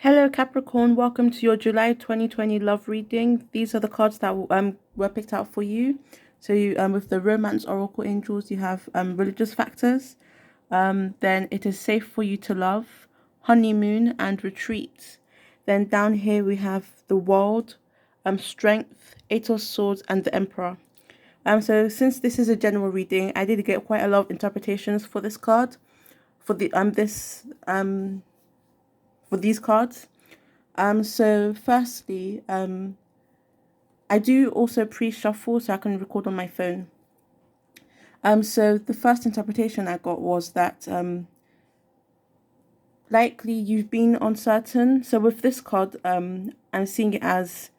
Hello Capricorn, welcome to your July 2020 love reading. These are the cards that were picked out for you. So with the Romance Oracle Angels, you have religious factors. Then it is safe for you to love, honeymoon and retreat. Then down here we have the world, strength, Eight of Swords and the Emperor. So since this is a general reading, I did get quite a lot of interpretations for this card, for these cards. So firstly, I do also pre-shuffle so I can record on my phone. So the first interpretation I got was that likely you've been uncertain. So with this card, I'm seeing it as,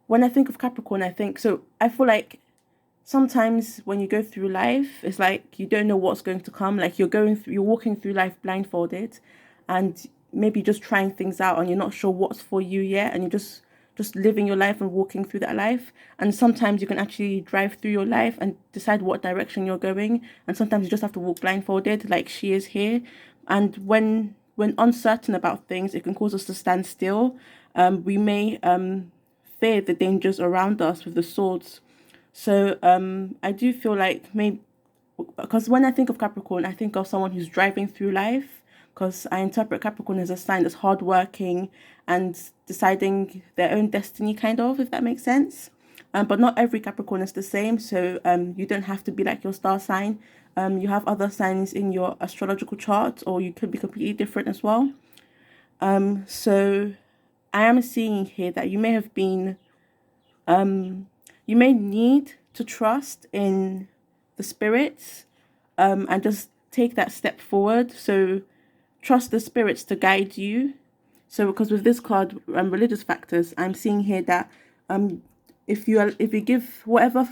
when I think of Capricorn, I feel like sometimes when you go through life, it's like you don't know what's going to come. Like you're walking through life blindfolded, and maybe just trying things out, and you're not sure what's for you yet, and you're just living your life and walking through that life. And sometimes you can actually drive through your life and decide what direction you're going, and sometimes you just have to walk blindfolded, like she is here. And when uncertain about things, it can cause us to stand still. We may fear the dangers around us with the swords. So I do feel like maybe, because when I think of Capricorn, I think of someone who's driving through life, because I interpret Capricorn as a sign that's hardworking and deciding their own destiny, kind of, if that makes sense. But not every Capricorn is the same, so you don't have to be like your star sign. You have other signs in your astrological chart, or you could be completely different as well. So I am seeing here that you may have been, you may need to trust in the spirits, and just take that step forward. So trust the spirits to guide you. So because with this card, religious factors, I'm seeing here that if you give whatever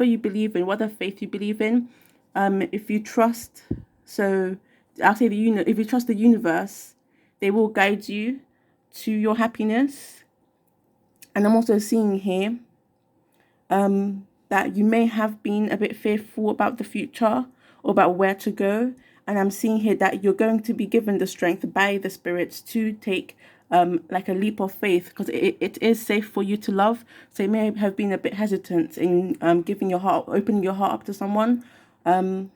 you believe in, whatever faith you believe in, if you trust, so I'll say if you trust the universe, they will guide you to your happiness. And I'm also seeing here that you may have been a bit fearful about the future or about where to go. And I'm seeing here that you're going to be given the strength by the spirits to take like a leap of faith, because it is safe for you to love. So you may have been a bit hesitant in opening your heart up to someone, or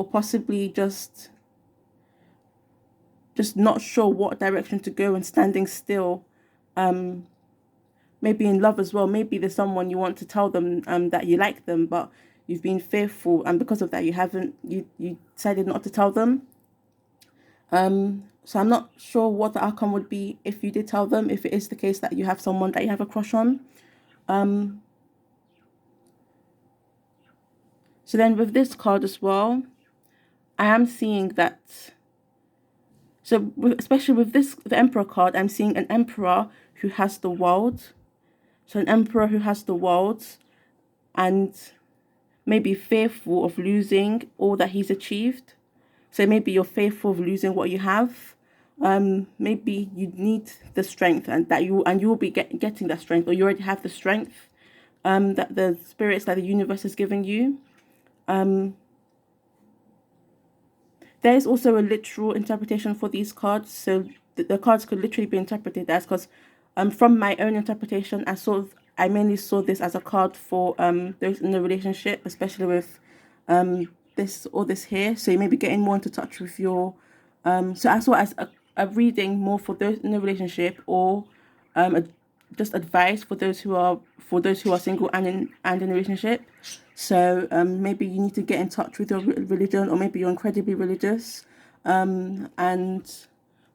possibly just not sure what direction to go and standing still. Maybe in love as well. Maybe there's someone you want to tell them that you like them, but you've been fearful, and because of that, you decided not to tell them. So I'm not sure what the outcome would be if you did tell them, if it is the case that you have someone that you have a crush on. So then with this card as well, I am seeing that. So especially with the Emperor card, I'm seeing an emperor who has the world. So an emperor who has the world, and maybe fearful of losing all that he's achieved. So maybe you're fearful of losing what you have. Maybe you need the strength, and you will be getting that strength, or you already have the strength that the spirits, that the universe is giving you. There is also a literal interpretation for these cards. So the cards could literally be interpreted as, because from my own interpretation, I mainly saw this as a card for those in a relationship, especially with this here. So you may be getting more into touch with your so I saw it as a reading more for those in a relationship, or just advice for those who are single and in a relationship. So maybe you need to get in touch with your religion, or maybe you're incredibly religious, and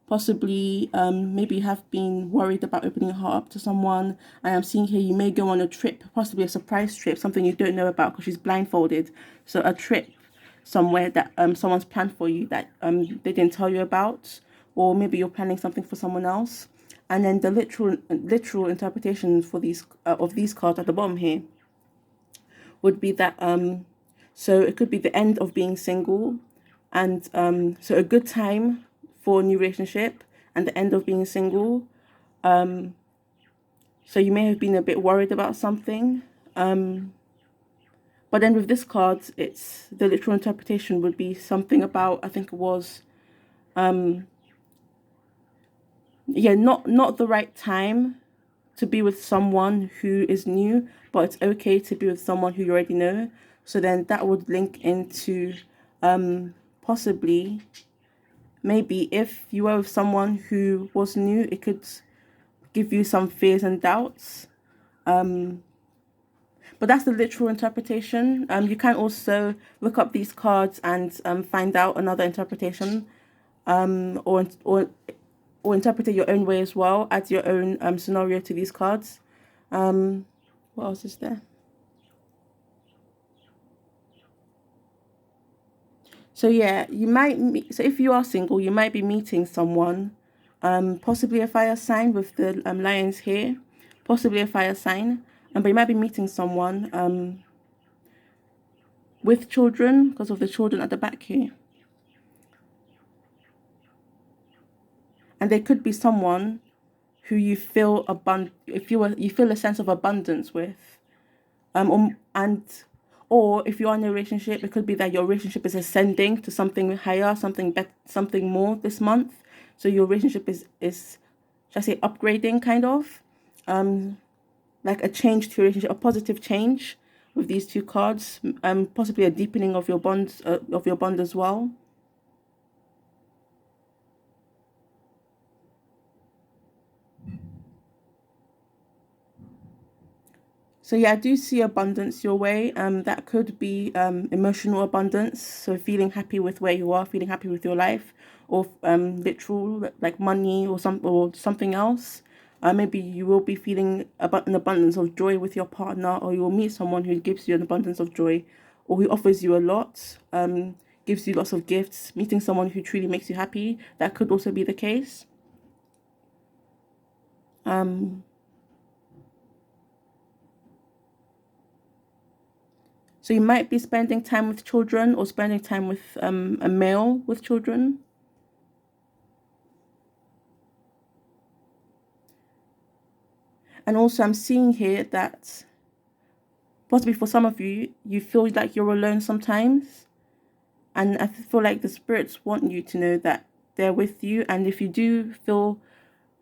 possibly maybe you have been worried about opening your heart up to someone. And I'm seeing here you may go on a trip, possibly a surprise trip, something you don't know about because she's blindfolded. So a trip somewhere that someone's planned for you that they didn't tell you about, or maybe you're planning something for someone else. And then the literal interpretation for these of these cards at the bottom here would be that so it could be the end of being single, and so a good time for a new relationship, and the end of being single. So you may have been a bit worried about something, but then with this card, it's the literal interpretation would be something about, I think it was yeah, not the right time to be with someone who is new, but it's okay to be with someone who you already know. So then that would link into possibly, maybe if you were with someone who was new, it could give you some fears and doubts. But that's the literal interpretation. You can also look up these cards and find out another interpretation, or interpret it your own way as well. Add your own scenario to these cards. What else is there? So yeah, you might meet, so if you are single, you might be meeting someone, possibly a fire sign with the lions here, possibly a fire sign, but you might be meeting someone with children because of the children at the back here. And there could be someone who you feel you feel a sense of abundance with, and or if you're in a relationship, it could be that your relationship is ascending to something higher, something better, something more this month. So your relationship is should I say upgrading, kind of, like a change to your relationship, a positive change with these two cards, possibly a deepening of your bonds, of your bond as well. So yeah, I do see abundance your way. That could be emotional abundance. So feeling happy with where you are, feeling happy with your life, or literal like money or something else. Maybe you will be feeling about an abundance of joy with your partner, or you will meet someone who gives you an abundance of joy, or who offers you a lot, gives you lots of gifts. Meeting someone who truly makes you happy, that could also be the case. So you might be spending time with children, or spending time with a male with children. And also I'm seeing here that possibly for some of you, you feel like you're alone sometimes. And I feel like the spirits want you to know that they're with you. And if you do feel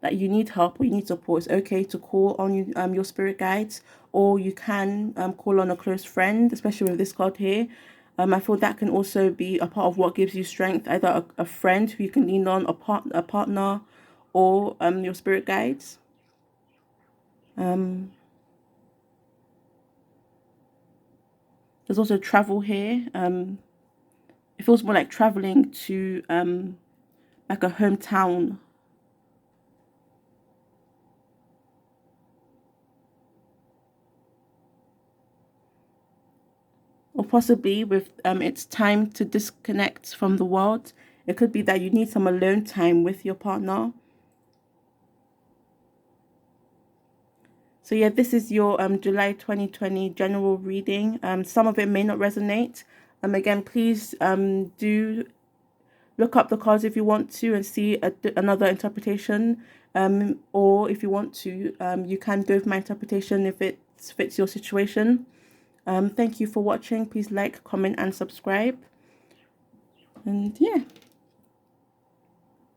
that you need help or you need support, it's okay to call on your spirit guides, or you can call on a close friend, especially with this card here. I feel that can also be a part of what gives you strength, either a friend who you can lean on, a partner, or your spirit guides. There's also travel here. It feels more like traveling to like a hometown. Or possibly with it's time to disconnect from the world. It could be that you need some alone time with your partner. So yeah, this is your July 2020 general reading. Some of it may not resonate. Again, please do look up the cards if you want to and see another interpretation. Or if you want to, you can go with my interpretation if it fits your situation. Thank you for watching. Please like, comment, and subscribe. And yeah.